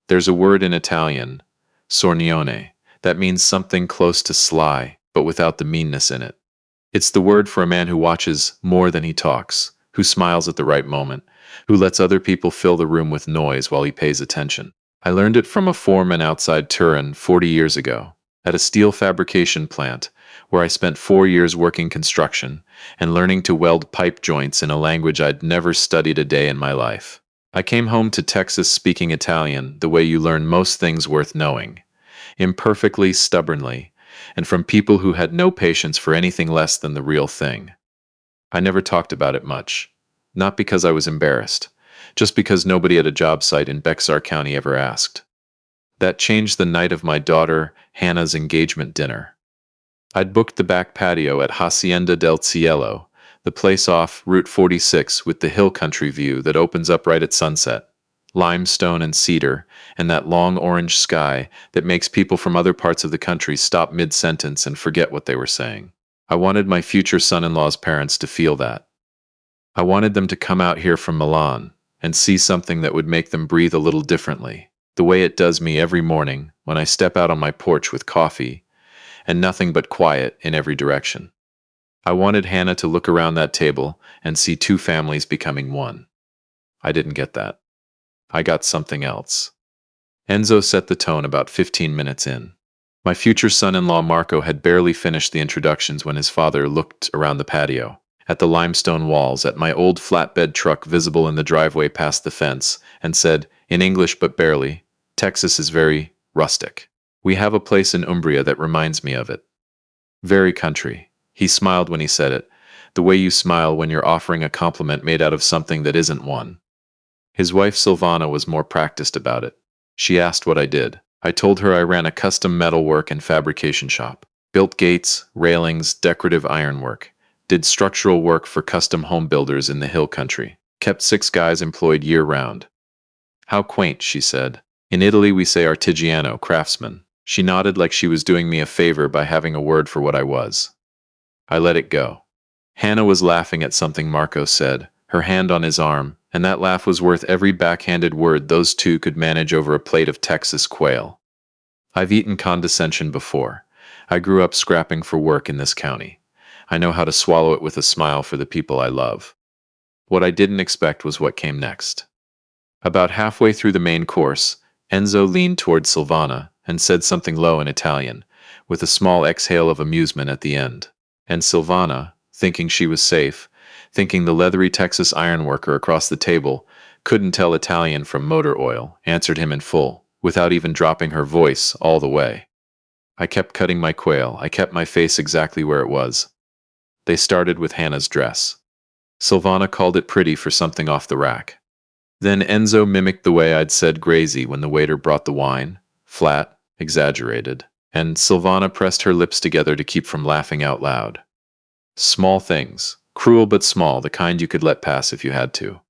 There's a word in Italian, sornione, that means something close to sly, but without the meanness in it. It's the word for a man who watches more than he talks, who smiles at the right moment, who lets other people fill the room with noise while he pays attention. I learned it from a foreman outside Turin 40 years ago, at a steel fabrication plant, where I spent 4 years working construction and learning to weld pipe joints in a language I'd never studied a day in my life. I came home to Texas speaking Italian the way you learn most things worth knowing, imperfectly, stubbornly, and from people who had no patience for anything less than the real thing. I never talked about it much, not because I was embarrassed, just because nobody at a job site in Bexar County ever asked. That changed the night of my daughter Hannah's engagement dinner. I'd booked the back patio at Hacienda del Cielo, the place off Route 46 with the hill country view that opens up right at sunset, limestone and cedar, and that long orange sky that makes people from other parts of the country stop mid-sentence and forget what they were saying. I wanted my future son-in-law's parents to feel that. I wanted them to come out here from Milan and see something that would make them breathe a little differently, the way it does me every morning when I step out on my porch with coffee and nothing but quiet in every direction. I wanted Hannah to look around that table and see two families becoming one. I didn't get that. I got something else. Enzo set the tone about 15 minutes in. My future son-in-law Marco had barely finished the introductions when his father looked around the patio, at the limestone walls, at my old flatbed truck visible in the driveway past the fence, and said, in English but barely, "Texas is very rustic. We have a place in Umbria that reminds me of it. Very country." He smiled when he said it, the way you smile when you're offering a compliment made out of something that isn't one. His wife Silvana was more practiced about it. She asked what I did. I told her I ran a custom metalwork and fabrication shop, built gates, railings, decorative ironwork, did structural work for custom home builders in the hill country, kept 6 guys employed year-round. How quaint, she said. In Italy we say artigiano, craftsman. She nodded like she was doing me a favor by having a word for what I was. I let it go. Hannah was laughing at something Marco said, her hand on his arm, and that laugh was worth every backhanded word those two could manage over a plate of Texas quail. I've eaten condescension before. I grew up scrapping for work in this county. I know how to swallow it with a smile for the people I love. What I didn't expect was what came next. About halfway through the main course, Enzo leaned toward Silvana and said something low in Italian, with a small exhale of amusement at the end. And Silvana, thinking she was safe, thinking the leathery Texas ironworker across the table couldn't tell Italian from motor oil, answered him in full, without even dropping her voice all the way. I kept cutting my quail. I kept my face exactly where it was. They started with Hannah's dress. Silvana called it pretty for something off the rack. Then Enzo mimicked the way I'd said crazy when the waiter brought the wine, flat, exaggerated, and Silvana pressed her lips together to keep from laughing out loud. Small things, cruel but small, the kind you could let pass if you had to.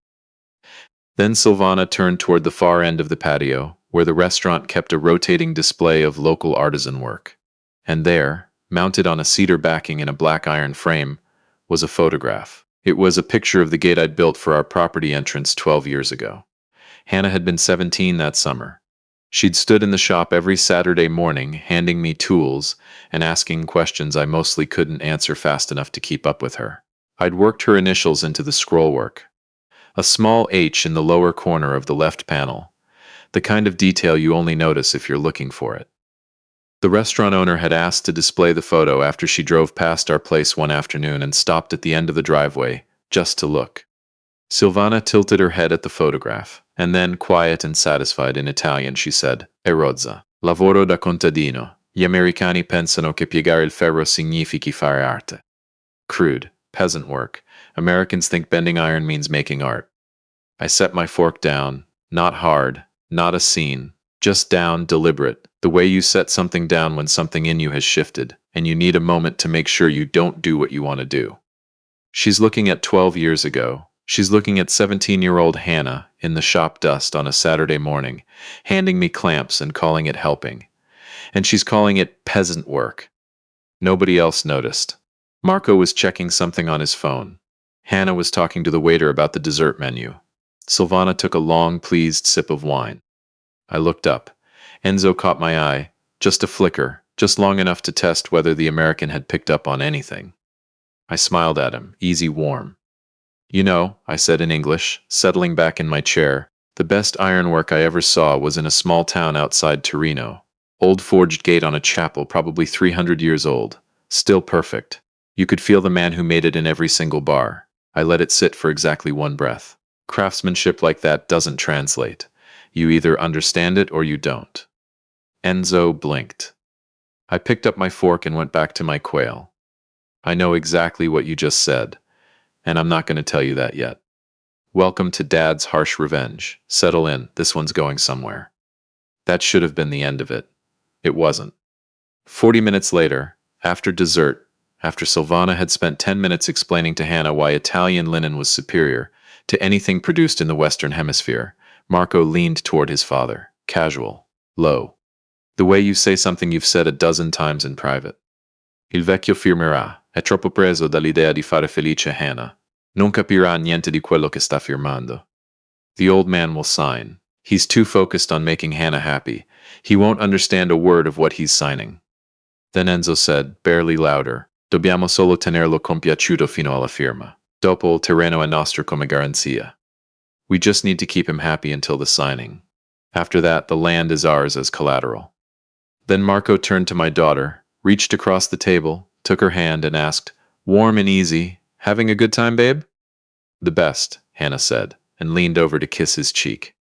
Then Silvana turned toward the far end of the patio, where the restaurant kept a rotating display of local artisan work. And there, mounted on a cedar backing in a black iron frame, was a photograph. It was a picture of the gate I'd built for our property entrance 12 years ago. Hannah had been 17 that summer. She'd stood in the shop every Saturday morning, handing me tools and asking questions I mostly couldn't answer fast enough to keep up with her. I'd worked her initials into the scrollwork. A small H in the lower corner of the left panel, the kind of detail you only notice if you're looking for it. The restaurant owner had asked to display the photo after she drove past our place one afternoon and stopped at the end of the driveway, just to look. Silvana tilted her head at the photograph, and then, quiet and satisfied in Italian, she said, "È rozza. Lavoro da contadino. Gli americani pensano che piegare il ferro significhi fare arte." Crude, peasant work. Americans think bending iron means making art. I set my fork down, not hard, not a scene, just down, deliberate, the way you set something down when something in you has shifted, and you need a moment to make sure you don't do what you want to do. She's looking at 12 years ago. She's looking at 17-year-old Hannah in the shop dust on a Saturday morning, handing me clamps and calling it helping. And she's calling it peasant work. Nobody else noticed. Marco was checking something on his phone. Hannah was talking to the waiter about the dessert menu. Silvana took a long, pleased sip of wine. I looked up. Enzo caught my eye, just a flicker, just long enough to test whether the American had picked up on anything. I smiled at him, easy warm. You know, I said in English, settling back in my chair, the best ironwork I ever saw was in a small town outside Torino. Old forged gate on a chapel, probably 300 years old. Still perfect. You could feel the man who made it in every single bar. I let it sit for exactly one breath. Craftsmanship like that doesn't translate. You either understand it or you don't. Enzo blinked. I picked up my fork and went back to my quail. I know exactly what you just said, and I'm not going to tell you that yet. Welcome to Dad's harsh revenge. Settle in, this one's going somewhere. That should have been the end of it. It wasn't. 40 minutes later, after dessert, after Silvana had spent 10 minutes explaining to Hannah why Italian linen was superior to anything produced in the Western Hemisphere, Marco leaned toward his father, casual, low. The way you say something you've said a dozen times in private. Il vecchio firmerà. È troppo preso dall'idea di fare felice Hannah. Non capirà niente di quello che sta firmando. The old man will sign. He's too focused on making Hannah happy. He won't understand a word of what he's signing. Then Enzo said, barely louder, Dobbiamo solo tenerlo compiaciuto fino alla firma. Dopo il terreno è nostro come garanzia. We just need to keep him happy until the signing. After that, the land is ours as collateral. Then Marco turned to my daughter, reached across the table, took her hand, and asked, warm and easy, having a good time, babe? The best, Hannah said, and leaned over to kiss his cheek.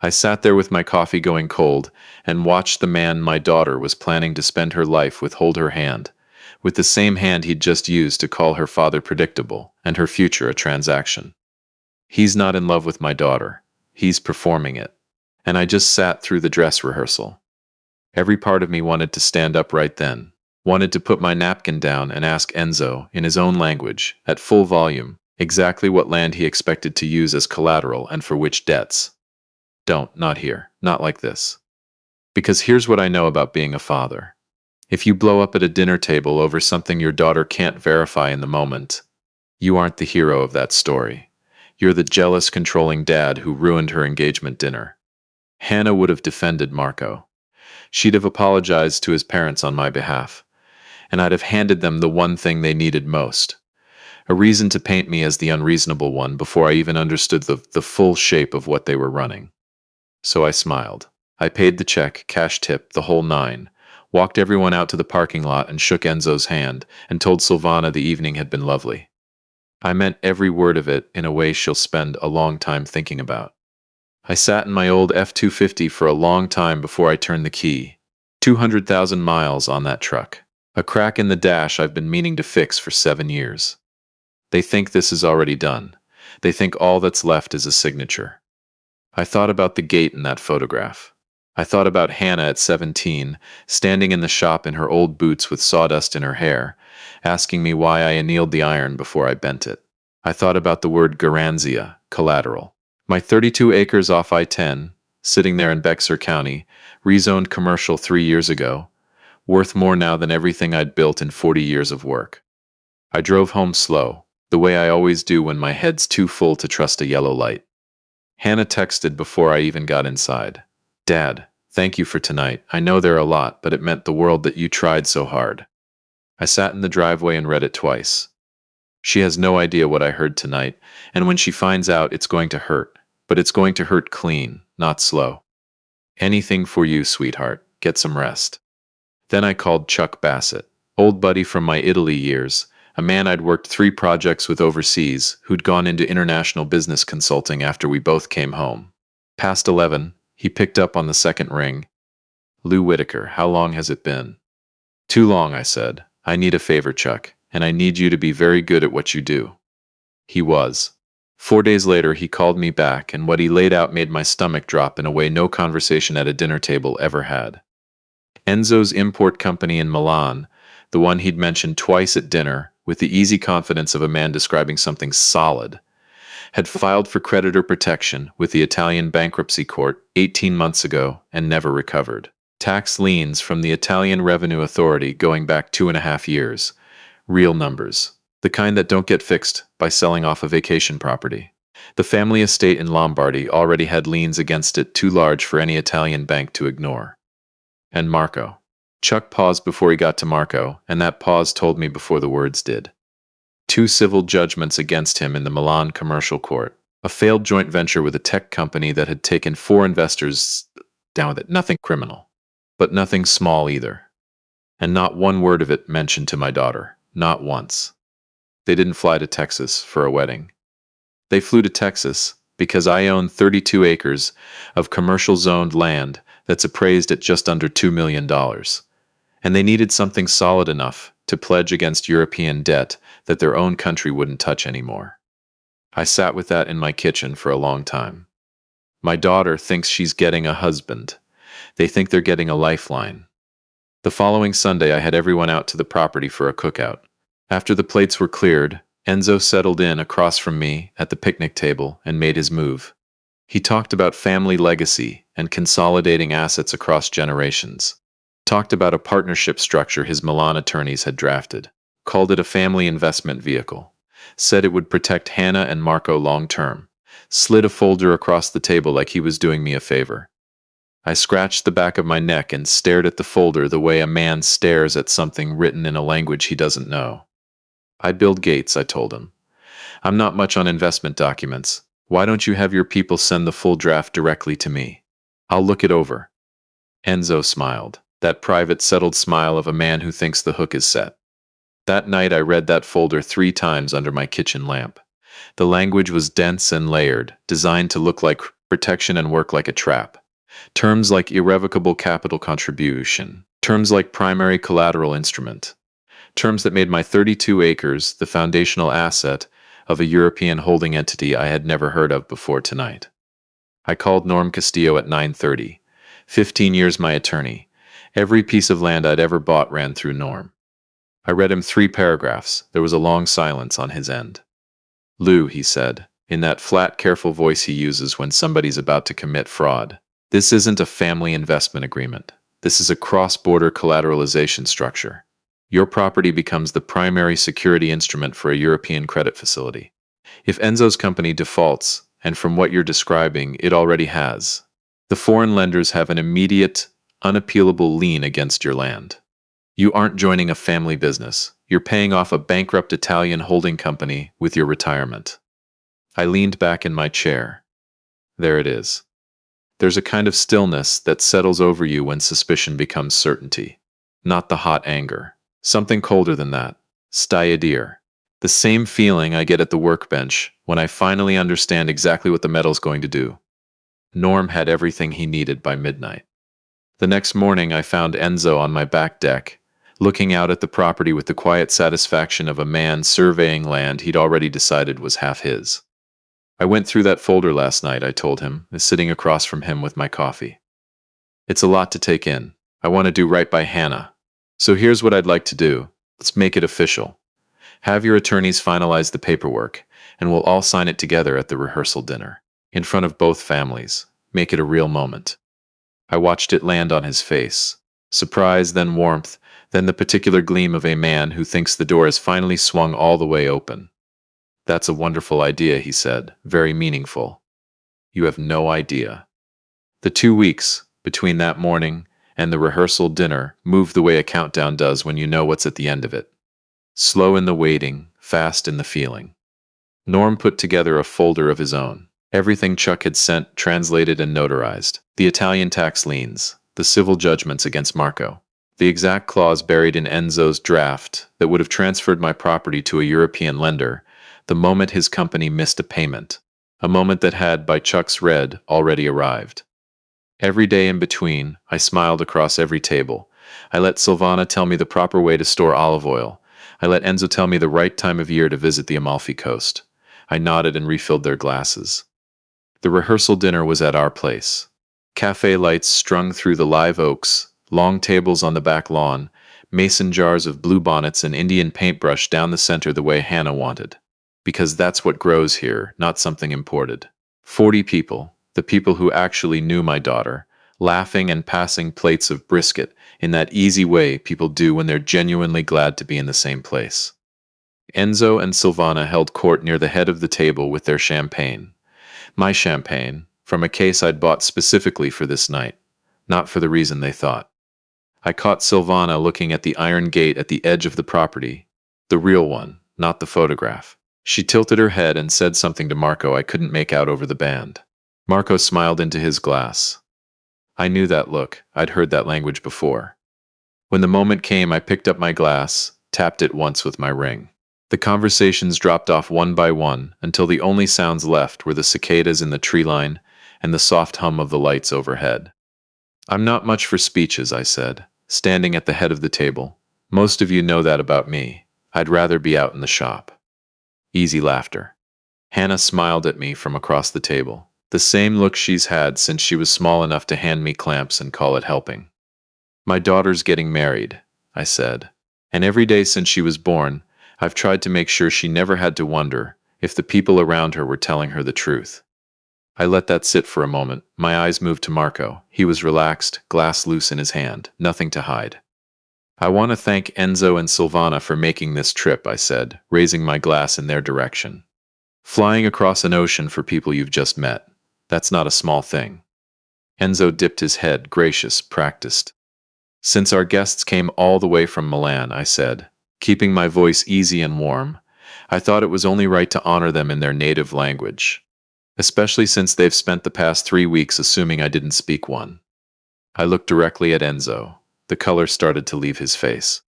I sat there with my coffee going cold and watched the man my daughter was planning to spend her life with hold her hand, with the same hand he'd just used to call her father predictable and her future a transaction. He's not in love with my daughter. He's performing it. And I just sat through the dress rehearsal. Every part of me wanted to stand up right then, wanted to put my napkin down and ask Enzo, in his own language, at full volume, exactly what land he expected to use as collateral and for which debts. Don't, not here, not like this. Because here's what I know about being a father. If you blow up at a dinner table over something your daughter can't verify in the moment, you aren't the hero of that story. You're the jealous, controlling dad who ruined her engagement dinner. Hannah would have defended Marco. She'd have apologized to his parents on my behalf, and I'd have handed them the one thing they needed most. A reason to paint me as the unreasonable one before I even understood the full shape of what they were running. So I smiled. I paid the check, cash tip, the whole nine, walked everyone out to the parking lot and shook Enzo's hand, and told Silvana the evening had been lovely. I meant every word of it in a way she'll spend a long time thinking about. I sat in my old F-250 for a long time before I turned the key. 200,000 miles on that truck. A crack in the dash I've been meaning to fix for 7 years. They think this is already done. They think all that's left is a signature. I thought about the gate in that photograph. I thought about Hannah at 17, standing in the shop in her old boots with sawdust in her hair, asking me why I annealed the iron before I bent it. I thought about the word garanzia, collateral. My 32 acres off I-10, sitting there in Bexar County, rezoned commercial 3 years ago, worth more now than everything I'd built in 40 years of work. I drove home slow, the way I always do when my head's too full to trust a yellow light. Hannah texted before I even got inside. Dad, thank you for tonight. I know there are a lot, but it meant the world that you tried so hard. I sat in the driveway and read it twice. She has no idea what I heard tonight, and when she finds out, it's going to hurt. But it's going to hurt clean, not slow. Anything for you, sweetheart. Get some rest. Then I called Chuck Bassett, old buddy from my Italy years, a man I'd worked 3 projects with overseas, who'd gone into international business consulting after we both came home. Past 11, he picked up on the second ring. Lou Whitaker, how long has it been? Too long, I said. I need a favor, Chuck, and I need you to be very good at what you do. He was. 4 days later, he called me back, and what he laid out made my stomach drop in a way no conversation at a dinner table ever had. Enzo's import company in Milan, the one he'd mentioned twice at dinner, with the easy confidence of a man describing something solid, had filed for creditor protection with the Italian bankruptcy court 18 months ago and never recovered. Tax liens from the Italian Revenue Authority going back 2.5 years. Real numbers. The kind that don't get fixed by selling off a vacation property. The family estate in Lombardy already had liens against it too large for any Italian bank to ignore. And Marco. Chuck paused before he got to Marco, and that pause told me before the words did. 2 civil judgments against him in the Milan commercial court. A failed joint venture with a tech company that had taken 4 investors down with it. Nothing criminal, but nothing small either. And not one word of it mentioned to my daughter. Not once. They didn't fly to Texas for a wedding. They flew to Texas because I own 32 acres of commercial zoned land that's appraised at just under $2 million. And they needed something solid enough to pledge against European debt that their own country wouldn't touch anymore. I sat with that in my kitchen for a long time. My daughter thinks she's getting a husband. They think they're getting a lifeline. The following Sunday, I had everyone out to the property for a cookout. After the plates were cleared, Enzo settled in across from me at the picnic table and made his move. He talked about family legacy and consolidating assets across generations. Talked about a partnership structure his Milan attorneys had drafted. Called it a family investment vehicle. Said it would protect Hannah and Marco long term. Slid a folder across the table like he was doing me a favor. I scratched the back of my neck and stared at the folder the way a man stares at something written in a language he doesn't know. I build gates, I told him. I'm not much on investment documents. Why don't you have your people send the full draft directly to me? I'll look it over. Enzo smiled, that private, settled smile of a man who thinks the hook is set. That night I read that folder 3 times under my kitchen lamp. The language was dense and layered, designed to look like protection and work like a trap. Terms like irrevocable capital contribution. Terms like primary collateral instrument. Terms that made my 32 acres the foundational asset of a European holding entity I had never heard of before tonight. I called Norm Castillo at 9:30. 15 years my attorney. Every piece of land I'd ever bought ran through Norm. I read him 3 paragraphs. There was a long silence on his end. Lou, he said, in that flat, careful voice he uses when somebody's about to commit fraud. This isn't a family investment agreement. This is a cross-border collateralization structure. Your property becomes the primary security instrument for a European credit facility. If Enzo's company defaults, and from what you're describing, it already has, the foreign lenders have an immediate, unappealable lien against your land. You aren't joining a family business. You're paying off a bankrupt Italian holding company with your retirement. I leaned back in my chair. There it is. There's a kind of stillness that settles over you when suspicion becomes certainty. Not the hot anger. Something colder than that. Styadir. The same feeling I get at the workbench when I finally understand exactly what the metal's going to do. Norm had everything he needed by midnight. The next morning I found Enzo on my back deck, looking out at the property with the quiet satisfaction of a man surveying land he'd already decided was half his. I went through that folder last night, I told him, sitting across from him with my coffee. It's a lot to take in. I want to do right by Hannah. So here's what I'd like to do. Let's make it official. Have your attorneys finalize the paperwork, and we'll all sign it together at the rehearsal dinner, in front of both families. Make it a real moment. I watched it land on his face. Surprise, then warmth, then the particular gleam of a man who thinks the door has finally swung all the way open. That's a wonderful idea, he said, very meaningful. You have no idea. The 2 weeks between that morning and the rehearsal dinner moved the way a countdown does when you know what's at the end of it. Slow in the waiting, fast in the feeling. Norm put together a folder of his own. Everything Chuck had sent, translated and notarized. The Italian tax liens, the civil judgments against Marco. The exact clause buried in Enzo's draft that would have transferred my property to a European lender the moment his company missed a payment. A moment that had, by Chuck's read, already arrived. Every day in between, I smiled across every table. I let Silvana tell me the proper way to store olive oil. I let Enzo tell me the right time of year to visit the Amalfi Coast. I nodded and refilled their glasses. The rehearsal dinner was at our place. Cafe lights strung through the live oaks, long tables on the back lawn, mason jars of bluebonnets and Indian paintbrush down the center the way Hannah wanted. Because that's what grows here, not something imported. 40 people, the people who actually knew my daughter, laughing and passing plates of brisket in that easy way people do when they're genuinely glad to be in the same place. Enzo and Silvana held court near the head of the table with their champagne. My champagne, from a case I'd bought specifically for this night, not for the reason they thought. I caught Silvana looking at the iron gate at the edge of the property, the real one, not the photograph. She tilted her head and said something to Marco I couldn't make out over the band. Marco smiled into his glass. I knew that look. I'd heard that language before. When the moment came, I picked up my glass, tapped it once with my ring. The conversations dropped off one by one until the only sounds left were the cicadas in the tree line and the soft hum of the lights overhead. I'm not much for speeches, I said, standing at the head of the table. Most of you know that about me. I'd rather be out in the shop. Easy laughter. Hannah smiled at me from across the table. The same look she's had since she was small enough to hand me clamps and call it helping. My daughter's getting married, I said. And every day since she was born, I've tried to make sure she never had to wonder if the people around her were telling her the truth. I let that sit for a moment. My eyes moved to Marco. He was relaxed, glass loose in his hand, nothing to hide. I want to thank Enzo and Silvana for making this trip, I said, raising my glass in their direction. Flying across an ocean for people you've just met. That's not a small thing. Enzo dipped his head, gracious, practiced. Since our guests came all the way from Milan, I said, keeping my voice easy and warm, I thought it was only right to honor them in their native language, especially since they've spent the past 3 weeks assuming I didn't speak one. I looked directly at Enzo. The color started to leave his face.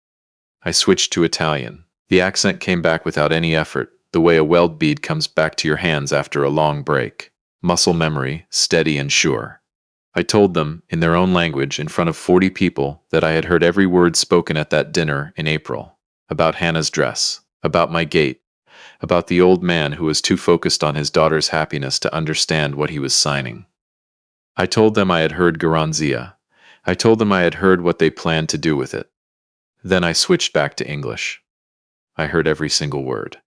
I switched to Italian. The accent came back without any effort, the way a weld bead comes back to your hands after a long break. Muscle memory, steady and sure. I told them, in their own language, in front of 40 people, that I had heard every word spoken at that dinner in April. About Hannah's dress, about my gait, about the old man who was too focused on his daughter's happiness to understand what he was signing. I told them I had heard Garanzia. I told them I had heard what they planned to do with it. Then I switched back to English. I heard every single word.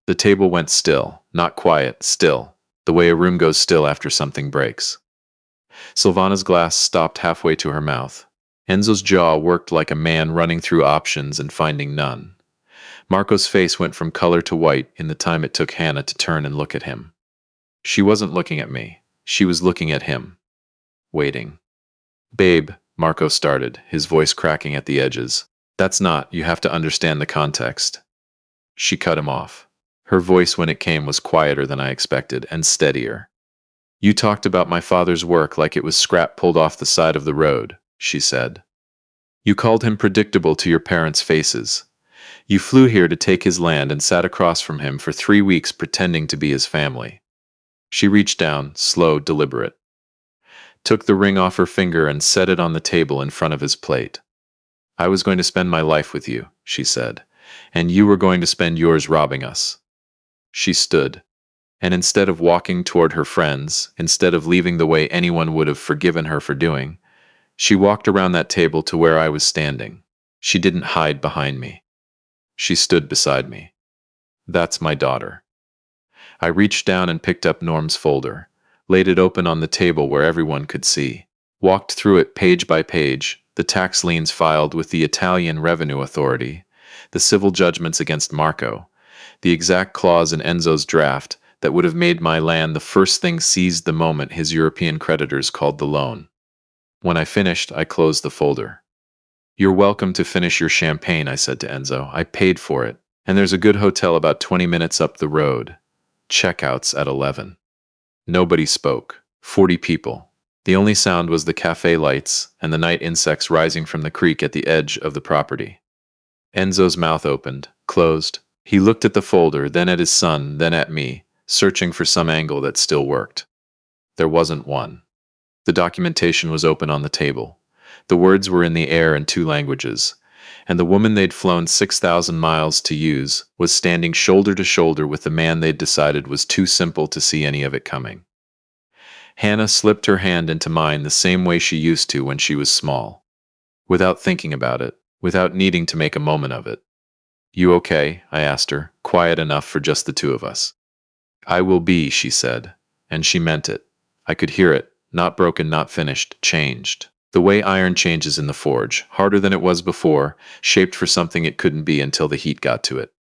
The table went still, not quiet, still, the way a room goes still after something breaks. Silvana's glass stopped halfway to her mouth. Enzo's jaw worked like a man running through options and finding none. Marco's face went from color to white in the time it took Hannah to turn and look at him. She wasn't looking at me. She was looking at him. Waiting. Babe, Marco started, his voice cracking at the edges. That's not, you have to understand the context. She cut him off. Her voice when it came was quieter than I expected, and steadier. You talked about my father's work like it was scrap pulled off the side of the road, she said. You called him predictable to your parents' faces. You flew here to take his land and sat across from him for 3 weeks pretending to be his family. She reached down, slow, deliberate. Took the ring off her finger and set it on the table in front of his plate. I was going to spend my life with you, she said, and you were going to spend yours robbing us. She stood, and instead of walking toward her friends, instead of leaving the way anyone would have forgiven her for doing, she walked around that table to where I was standing. She didn't hide behind me. She stood beside me. That's my daughter. I reached down and picked up Norm's folder, laid it open on the table where everyone could see, walked through it page by page, the tax liens filed with the Italian Revenue Authority, the civil judgments against Marco, the exact clause in Enzo's draft that would have made my land the first thing seized the moment his European creditors called the loan. When I finished, I closed the folder. You're welcome to finish your champagne, I said to Enzo. I paid for it, and there's a good hotel about 20 minutes up the road. Checkouts at 11. Nobody spoke. 40 people. The only sound was the cafe lights and the night insects rising from the creek at the edge of the property. Enzo's mouth opened, closed. He looked at the folder, then at his son, then at me, searching for some angle that still worked. There wasn't one. The documentation was open on the table. The words were in the air in 2 languages, and the woman they'd flown 6,000 miles to use was standing shoulder to shoulder with the man they'd decided was too simple to see any of it coming. Hannah slipped her hand into mine the same way she used to when she was small, without thinking about it, without needing to make a moment of it. You okay? I asked her, quiet enough for just the 2 of us. I will be, she said, and she meant it. I could hear it, not broken, not finished, changed. The way iron changes in the forge, harder than it was before, shaped for something it couldn't be until the heat got to it.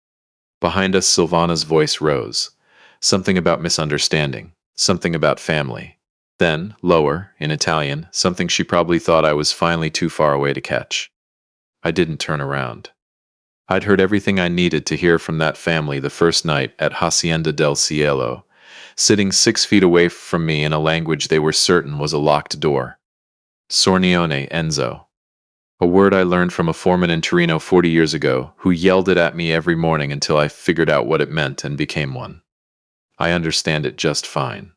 Behind us, Silvana's voice rose. Something about misunderstanding. Something about family. Then, lower, in Italian, something she probably thought I was finally too far away to catch. I didn't turn around. I'd heard everything I needed to hear from that family the first night at Hacienda del Cielo, sitting 6 feet away from me in a language they were certain was a locked door. Sornione, Enzo. A word I learned from a foreman in Torino 40 years ago, who yelled it at me every morning until I figured out what it meant and became one. I understand it just fine.